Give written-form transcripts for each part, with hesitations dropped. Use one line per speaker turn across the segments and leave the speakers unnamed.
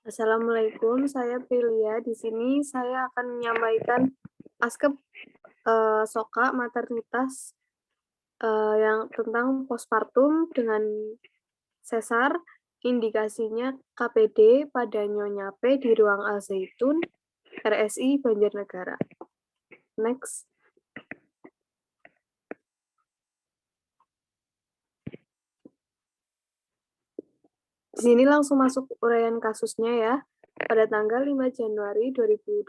Assalamualaikum, saya Prilia. Di sini saya akan menyampaikan askep SOKA maternitas yang tentang postpartum dengan sesar, indikasinya KPD pada Nyonya P di ruang Al Zaitun, RSI Banjarnegara. Next. Di sini langsung masuk uraian kasusnya ya. Pada tanggal 5 Januari 2022,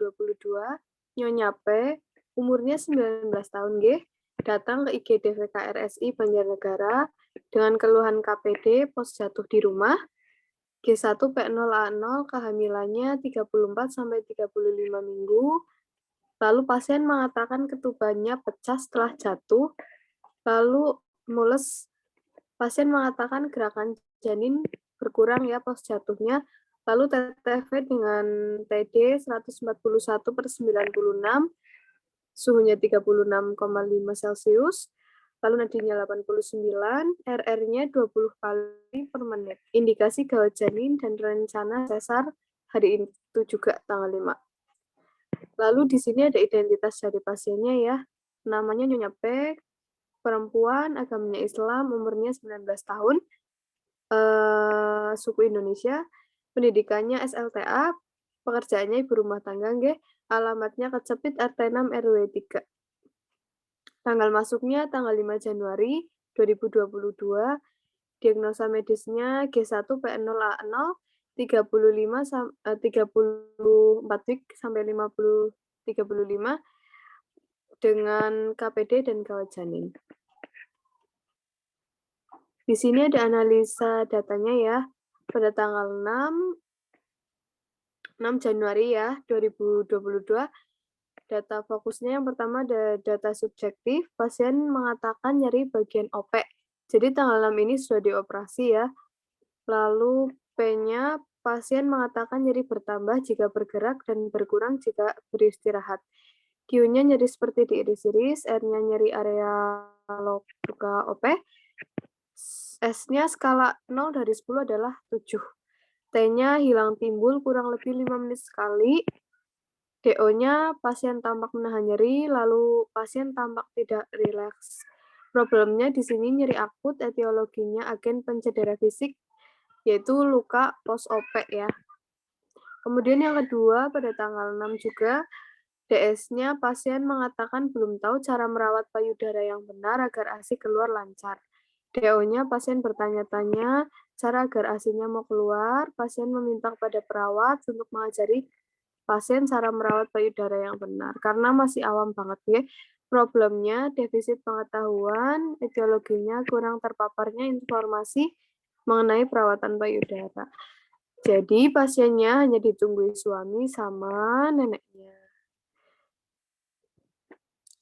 Nyonya P, umurnya 19 tahun, datang ke IGD VKRSI Banjarnegara dengan keluhan KPD pos jatuh di rumah, G1P0A0 kehamilannya 34-35 minggu, lalu pasien mengatakan ketubannya pecah setelah jatuh, lalu mules, pasien mengatakan gerakan janin berkurang ya pas jatuhnya, lalu TTV dengan TD 141/96, suhunya 36,5 Celcius, lalu nadinya 89, RR-nya 20 kali per menit. Indikasi gawat janin dan rencana sesar hari itu juga tanggal 5. Lalu di sini ada identitas dari pasiennya ya. Namanya Nyonya P, perempuan, agamanya Islam, umurnya 19 tahun, suku Indonesia, pendidikannya SLTA, pekerjaannya ibu rumah tangga, alamatnya Kecepit RT 6 RW 3. Tanggal masuknya tanggal 5 Januari 2022, diagnosa medisnya G1P0A0, 34 week sampai 35 dengan KPD dan gawat janin. Di sini ada analisa datanya ya. Pada tanggal 6 Januari ya 2022, data fokusnya yang pertama ada data subjektif, pasien mengatakan nyeri bagian OP. Jadi tanggal 6 ini sudah dioperasi ya. Lalu P-nya pasien mengatakan nyeri bertambah jika bergerak dan berkurang jika beristirahat. Q-nya nyeri seperti diiris-iris, R-nya nyeri area luka OP. S-nya skala 0 dari 10 adalah 7. T-nya hilang timbul kurang lebih 5 menit sekali. DO-nya pasien tampak menahan nyeri, lalu pasien tampak tidak rileks. Problemnya di sini nyeri akut, etiologinya agen pencedera fisik, yaitu luka post-OP ya. Kemudian yang kedua, pada tanggal 6 juga, DS-nya pasien mengatakan belum tahu cara merawat payudara yang benar agar ASI keluar lancar. DO-nya pasien bertanya-tanya cara agar ASI-nya mau keluar, pasien meminta kepada perawat untuk mengajari pasien cara merawat payudara yang benar. Karena masih awam banget ya, problemnya defisit pengetahuan, etiologinya kurang terpaparnya informasi mengenai perawatan payudara. Jadi pasiennya hanya ditunggui suami sama neneknya.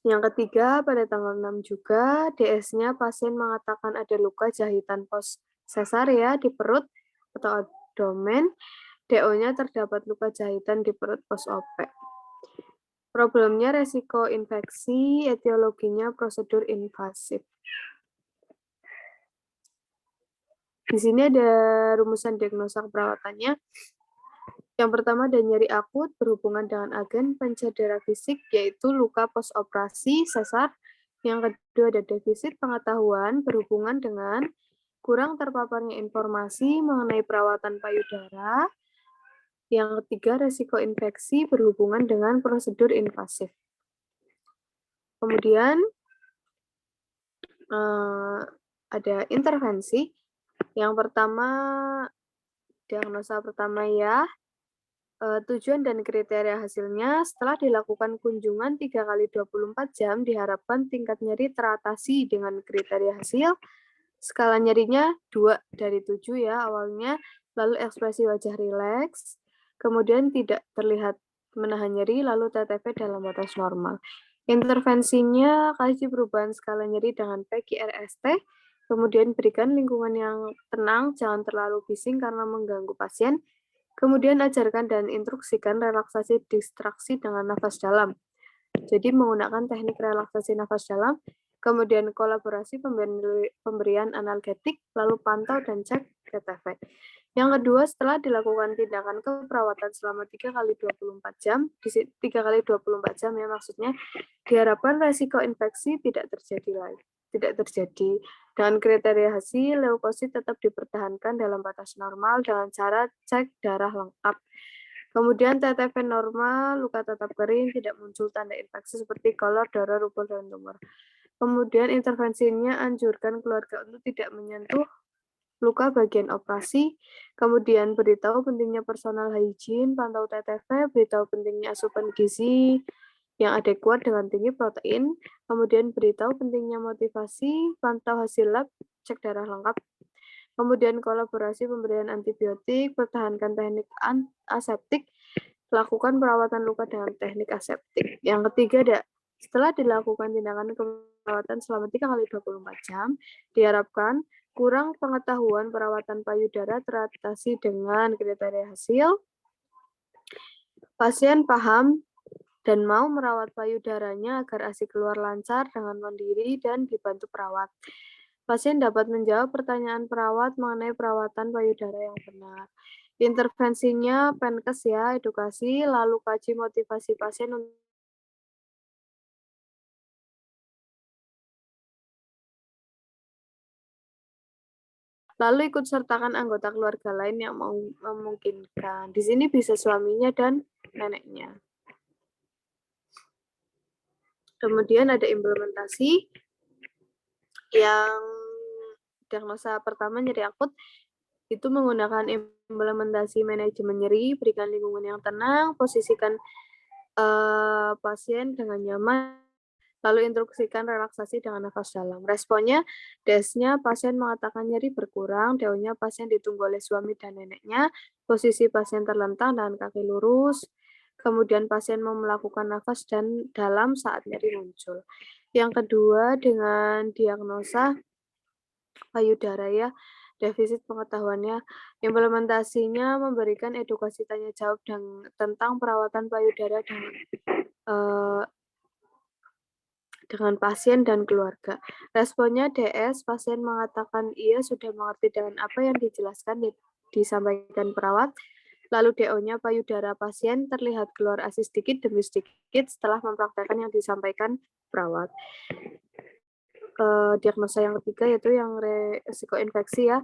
Yang ketiga, pada tanggal 6 juga, DS-nya pasien mengatakan ada luka jahitan pos sesar ya di perut atau abdomen. DO-nya terdapat luka jahitan di perut pos OP. Problemnya resiko infeksi, etiologinya prosedur invasif. Di sini ada rumusan diagnosa perawatannya. Yang pertama ada nyeri akut berhubungan dengan agen pencedera fisik, yaitu luka post-operasi sesar. Yang kedua ada defisit pengetahuan berhubungan dengan kurang terpaparnya informasi mengenai perawatan payudara. Yang ketiga resiko infeksi berhubungan dengan prosedur invasif. Kemudian ada intervensi. Yang pertama, diagnosa pertama ya, tujuan dan kriteria hasilnya setelah dilakukan kunjungan 3 kali 24 jam diharapkan tingkat nyeri teratasi dengan kriteria hasil. Skala nyerinya 2 dari 7 ya awalnya, lalu ekspresi wajah rileks, kemudian tidak terlihat menahan nyeri, lalu TTV dalam batas normal. Intervensinya kaji perubahan skala nyeri dengan PQRST, kemudian berikan lingkungan yang tenang, jangan terlalu bising karena mengganggu pasien. Kemudian ajarkan dan instruksikan relaksasi distraksi dengan nafas dalam. Jadi menggunakan teknik relaksasi nafas dalam, kemudian kolaborasi pemberian analgetik, lalu pantau dan cek TTV. Yang kedua, setelah dilakukan tindakan keperawatan selama 3 kali 24 jam, 3 kali 24 jam ya maksudnya, diharapkan resiko infeksi tidak terjadi. Dengan kriteria hasil, leukosit tetap dipertahankan dalam batas normal dengan cara cek darah lengkap. Kemudian TTP normal, luka tetap kering, tidak muncul tanda infeksi seperti kolor, darah, rubor, dan tumor. Kemudian intervensinya anjurkan keluarga untuk tidak menyentuh luka bagian operasi, kemudian beritahu pentingnya personal hygiene, pantau TTV, beritahu pentingnya asupan gizi yang adekuat dengan tinggi protein, kemudian beritahu pentingnya motivasi, pantau hasil lab, cek darah lengkap, kemudian kolaborasi pemberian antibiotik, pertahankan teknik aseptik, lakukan perawatan luka dengan teknik aseptik. Yang ketiga, setelah dilakukan tindakan perawatan selama 3 kali 24 jam, diharapkan kurang pengetahuan perawatan payudara teratasi dengan kriteria hasil, pasien paham dan mau merawat payudaranya agar ASI keluar lancar dengan mandiri dan dibantu perawat. Pasien dapat menjawab pertanyaan perawat mengenai perawatan payudara yang benar. Intervensinya Penkes ya, edukasi, lalu kaji motivasi pasien untuk lalu ikut sertakan anggota keluarga lain yang memungkinkan. Di sini bisa suaminya dan neneknya. Kemudian ada implementasi yang diagnosa pertama nyeri akut itu menggunakan implementasi manajemen nyeri, berikan lingkungan yang tenang, posisikan pasien dengan nyaman, lalu instruksikan relaksasi dengan nafas dalam. Responnya, DES-nya pasien mengatakan nyeri berkurang, DO-nya pasien ditunggu oleh suami dan neneknya, posisi pasien terlentang dan kaki lurus, kemudian pasien mau melakukan nafas dan dalam saat nyeri muncul. Yang kedua, dengan diagnosa payudara ya, defisit pengetahuannya, implementasinya memberikan edukasi tanya jawab tentang perawatan payudara dengan pasien dan keluarga. Responnya DS, pasien mengatakan ia sudah mengerti dengan apa yang disampaikan perawat. Lalu DO-nya payudara pasien terlihat keluar ASI sedikit demi sedikit setelah mempraktekkan yang disampaikan perawat. Diagnosa yang ketiga yaitu yang resiko infeksi ya.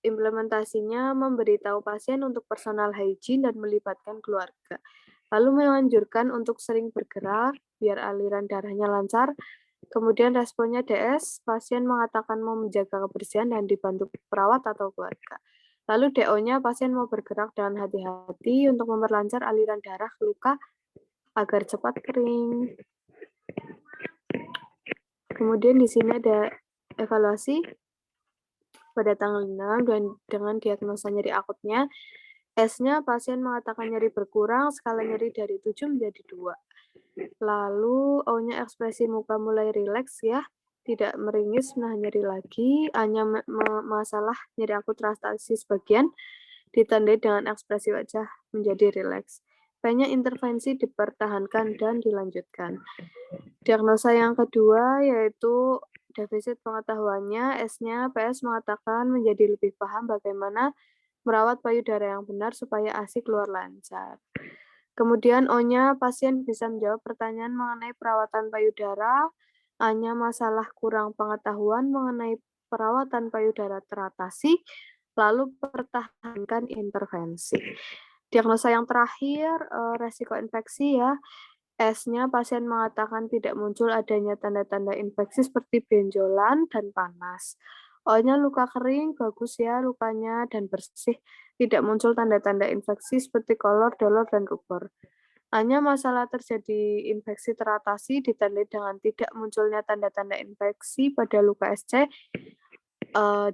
Implementasinya memberitahu pasien untuk personal hygiene dan melibatkan keluarga. Lalu menganjurkan untuk sering bergerak biar aliran darahnya lancar. Kemudian responnya DS, pasien mengatakan mau menjaga kebersihan dan dibantu perawat atau keluarga. Lalu DO-nya pasien mau bergerak dengan hati-hati untuk memperlancar aliran darah ke luka agar cepat kering. Kemudian di sini ada evaluasi pada tanggal 6 dan dengan diagnosa nyeri akutnya. S-nya pasien mengatakan nyeri berkurang, skala nyeri dari 7 menjadi 2. Lalu O-nya ekspresi muka mulai rileks ya, tidak meringis menahan nyeri lagi, hanya masalah nyeri akut rastasis bagian, ditandai dengan ekspresi wajah menjadi rileks. P-nya intervensi dipertahankan dan dilanjutkan. Diagnosa yang kedua yaitu defisit pengetahuannya, S-nya PS mengatakan menjadi lebih paham bagaimana merawat payudara yang benar supaya ASI keluar lancar. Kemudian O-nya pasien bisa menjawab pertanyaan mengenai perawatan payudara, A-nya masalah kurang pengetahuan mengenai perawatan payudara teratasi, lalu pertahankan intervensi. Diagnosa yang terakhir, resiko infeksi ya. S-nya pasien mengatakan tidak muncul adanya tanda-tanda infeksi seperti benjolan dan panas. O-nya luka kering, bagus ya lukanya dan bersih. Tidak muncul tanda-tanda infeksi seperti kolor, dolor, dan rubor. A-nya masalah terjadi infeksi teratasi ditandai dengan tidak munculnya tanda-tanda infeksi pada luka SC.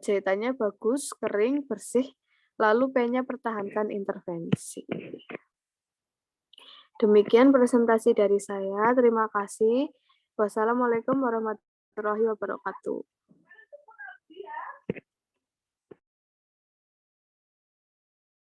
Jahitannya bagus, kering, bersih. Lalu P-nya pertahankan intervensi. Demikian presentasi dari saya. Terima kasih. Wassalamualaikum warahmatullahi wabarakatuh.